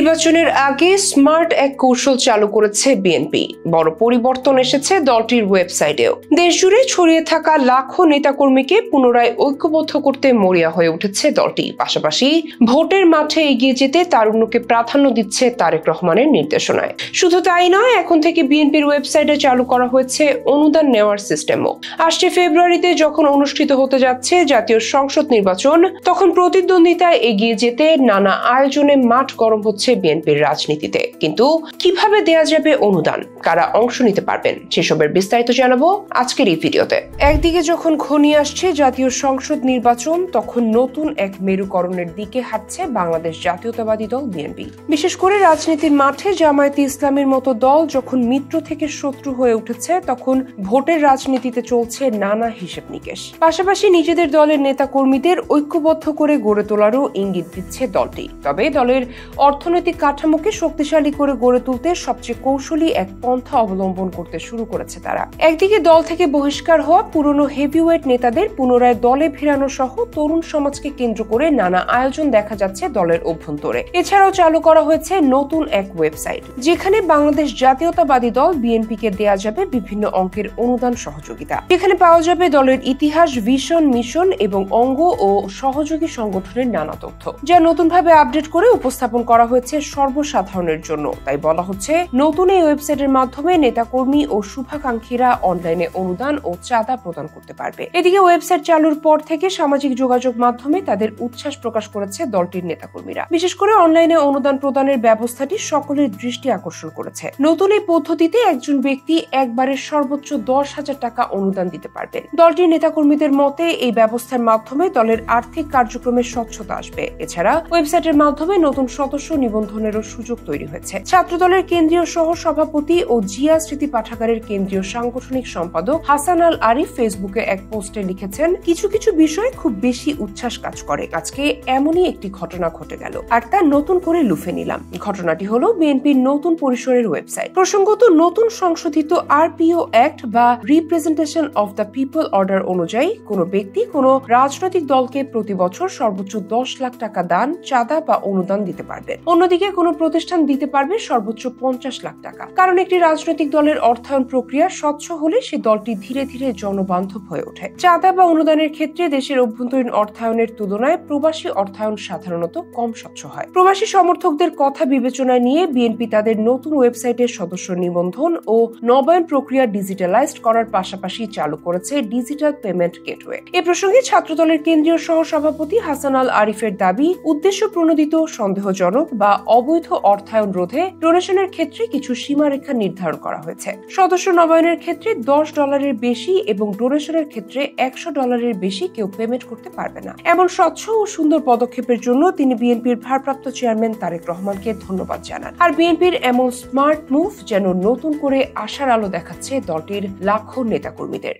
নির্বাচনের আগে স্মার্ট এক কৌশল চালু করেছে বিএনপি। বড় পরিবর্তন এসেছে দলটির ওয়েবসাইটেও। দেশজুড়ে ছড়িয়ে থাকা লাখো নেতাকর্মীকে পুনরায় ঐক্যবদ্ধ করতে মরিয়া হয়ে উঠেছে দলটি। পাশাপাশি ভোটের মাঠে এগিয়ে যেতে তারুণ্যকে প্রাধান্য দিচ্ছে তারেক রহমানের নির্দেশনায়। শুধু তাই নয়, এখন থেকে বিএনপির ওয়েবসাইটে চালু করা হয়েছে অনুদান নেওয়ার সিস্টেমও। আসছে ফেব্রুয়ারিতে যখন অনুষ্ঠিত হতে যাচ্ছে জাতীয় সংসদ নির্বাচন, তখন প্রতিদ্বন্দ্বিতায় এগিয়ে যেতে নানা আয়োজনে মাঠ গরম হচ্ছে বিএনপির রাজনীতিতে। কিন্তু কিভাবে দেয়া যাবে অনুদান, কারা অংশ নিতে পারবেন, সেসবের বিস্তারিত জানাবো আজকের এই ভিডিওতে। একদিকে যখন ঘনিয়ে আসছে জাতীয় সংসদ নির্বাচন, তখন নতুন এক মেরুকরণের দিকে হাঁটছে বাংলাদেশ জাতীয়তাবাদী দল বিএনপি। বিশেষ করে রাজনীতির মাঠে জামায়াতে ইসলামের মতো দল যখন মিত্র থেকে শত্রু হয়ে উঠেছে, তখন ভোটের রাজনীতিতে চলছে নানা হিসেব নিকেশ। পাশাপাশি নিজেদের দলের নেতা কর্মীদের ঐক্যবদ্ধ করে গড়ে তোলারও ইঙ্গিত দিচ্ছে দলটি। তবে দলের অর্থনৈতিক কাঠামোকে শক্তিশালী করে গড়ে তুলতে সবচেয়ে কৌশলী এক পন্থা অবলম্বন করতে শুরু করেছে তারা। একদিকে দল থেকে বহিষ্কার হওয়া পুরনো হেভিওয়েট নেতাদের পুনরায় দলে ফেরানো সহ তরুণ সমাজকে কেন্দ্র করে নানা আয়োজন দেখা যাচ্ছে দলের অভ্যন্তরে। এছাড়াও চালু করা হয়েছে নতুন এক ওয়েবসাইট, যেখানে বাংলাদেশ জাতীয়তাবাদী দল বিএনপিকে দেয়া যাবে বিভিন্ন অঙ্কের অনুদান সহযোগিতা। যেখানে পাওয়া যাবে দলের ইতিহাস, ভিশন, মিশন এবং অঙ্গ ও সহযোগী সংগঠনের নানা তথ্য, যা নতুনভাবে আপডেট করে উপস্থাপন করা হয়েছে সর্বসাধারণের জন্য। তাই বলা হচ্ছে, নতুন এই ওয়েবসাইটের মাধ্যমে নেতাকর্মী ও শুভাকাঙ্ক্ষীরা অনলাইনে অনুদান ও চাঁদা প্রদান করতে পারবে। এদিকে ওয়েবসাইট চালুর পর থেকে সামাজিক যোগাযোগ মাধ্যমে তাদের উচ্ছ্বাস প্রকাশ করেছে দলটির নেতাকর্মীরা। বিশেষ করে অনলাইনে অনুদান প্রদানের ব্যবস্থাটি সকলের দৃষ্টি আকর্ষণ করেছে। নতুন এই পদ্ধতিতে একজন ব্যক্তি একবারে সর্বোচ্চ 10,000 টাকা অনুদান দিতে পারবেন। দলটির নেতাকর্মীদের মতে, এই ব্যবস্থার মাধ্যমে দলের আর্থিক কার্যক্রমের স্বচ্ছতা আসবে। এছাড়া ওয়েবসাইটের মাধ্যমে নতুন সদস্য নিবন্ধনেরও সুযোগ তৈরি হয়েছে। ছাত্রদলের কেন্দ্রীয় সহ সভাপতি ও জিয়া স্মৃতি পাঠাগারের কেন্দ্রীয় সাংগঠনিক সম্পাদক হাসান আল আরিফ ফেসবুকে এক পোস্টে লিখেছেন, কিছু কিছু বিষয় খুব বেশি উচ্ছ্বাস কাজ করে। আজকে এমনই একটি ঘটনা ঘটে গেল, আর তা নতুন করে লুফে নিলাম। ঘটনাটি হলো বিএনপির নতুন পরিসরের ওয়েবসাইট। প্রসঙ্গত, নতুন সংশোধিত আরপিও অ্যাক্ট বা representation of the people order অনুযায়ী কোনো ব্যক্তি কোনো রাজনৈতিক দলকে প্রতি বছর সর্বোচ্চ 10 লাখ টাকা দান, চাঁদা বা অনুদান দিতে পারবে। অন্যদিকে কোনো প্রতিষ্ঠান দিতে পারবে সর্বোচ্চ 50 লাখ টাকা। কারণ একটি রাজনৈতিক দলের অর্থায়ন প্রক্রিয়া স্বচ্ছ হলে সে দলটি ধীরে ধীরে জনবান্ধব হয়ে ওঠে। চাঁদা বা অনুদানের ক্ষেত্রে দেশের অভ্যন্তরীণ অর্থায়নের তুলনায় প্রবাসী অর্থায়ন সাধারণত কম স্বচ্ছ হয়। প্রবাসী সমর্থকদের কথা বিবেচনায় নিয়ে বিএনপি তাদের নতুন ওয়েবসাইটের সদস্য নিবন্ধন ও নবায়ন প্রক্রিয়া ডিজিটালাইজড করার পাশাপাশি চালু করেছে ডিজিটাল পেমেন্ট গেটওয়ে। এ প্রসঙ্গে ছাত্রদলের কেন্দ্রীয় সহ সভাপতি হাসান আল আরিফের দাবি, উদ্দেশ্য প্রণোদিত, সন্দেহজনক বা অবৈধ অর্থায়ন রোধে ডোনেশনের ক্ষেত্রে কিছু সীমারেখা নির্ধারণ করা হয়েছে। সদস্য নবায়নের ক্ষেত্রে $10 বেশি এবং ডোনেশনের ক্ষেত্রে $100 বেশি কেউ পেমেন্ট করতে পারবে না। এমন স্বচ্ছ ও সুন্দর পদক্ষেপের জন্য তিনি বিএনপির ভারপ্রাপ্ত চেয়ারম্যান তারেক রহমানকে ধন্যবাদ জানান। আর বিএনপির এমন স্মার্ট মুভ যেন নতুন করে আশার আলো দেখাচ্ছে দলটির লাখো নেতাকর্মীদের।